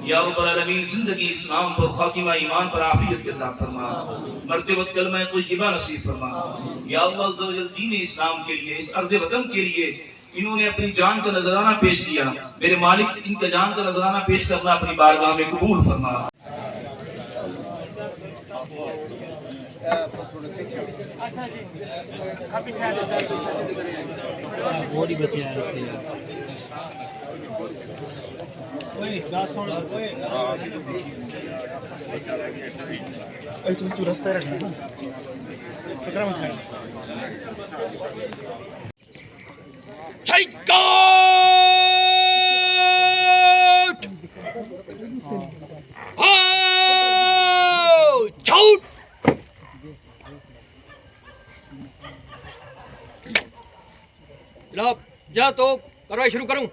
या रब्बल आलमीन जिंदगी इस्लाम पर खातिमा ईमान पर आफियत के साथ फरमा, मरते वक्त कलमा तय्यबा नसीब फरमा। या अल्लाह अज़्ज़ व जल दीन इस्लाम के लिए, इस अर्ज़ वतन के लिए इन्होंने अपनी जान का नजराना पेश किया। मेरे मालिक इनका जान का नजराना पेश करना अपनी बारगाह में कबूल फरमा। तू रास्ता रखना जनाब जा तो कार्रवाई शुरू करूं।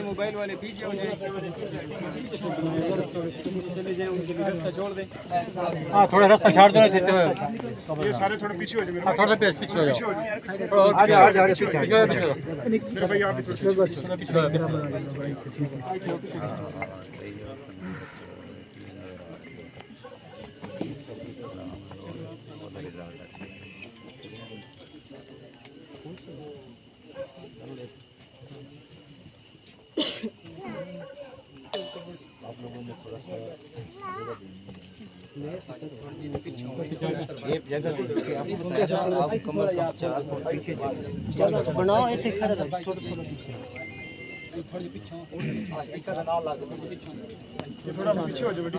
मोबाइल वाले पीछे हो जाए, चले जाए, उनके लिए रास्ता छोड़ दे। हाँ थोड़ा रास्ता छोड़ देना, ये सारे थोड़ा पीछे हो जाए। थोड़ा पीछे हो जाओ, आगे आगे आगे पीछे मेरे भाई, आप पीछे हो बनाओ ऐसे खड़े रहो, थोड़ा पीछे थोड़ा पीछे हो जाओ बेटी,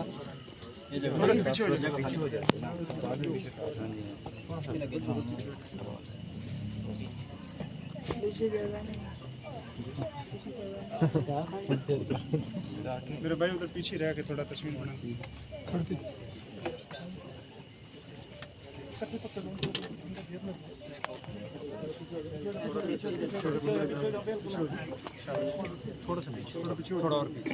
थोड़ा पीछे हो जाओ, पीछे हो जाओ। मेरे भाई उधर पीछे रह के थोड़ा तस्वीर बना। थोड़ा सा पीछे, थोड़ा पीछे, थोड़ा और पीछे,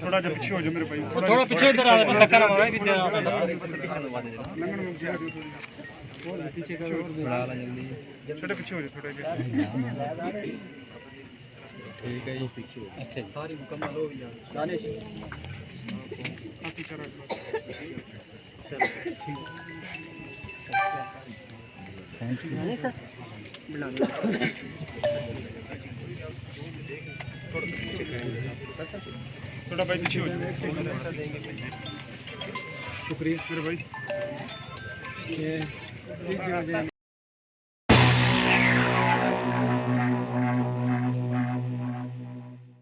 थोड़ा जब पीछे हो जाओ मेरे भाई, थोड़ा पीछे इधर आ बंदा खड़ा हो रहा है, पीछे का बढ़ा ला जल्दी, छोटे पीछे हो जाओ, थोड़ा ठीक है ये पीछे। अच्छा सारी मुकम्मल हो गई दानिश, आप पीछे रखो। चलो ठीक, थैंक यू। थोड़ा भाई पीछे हो जाओ। शुक्रिया मेरे भाई।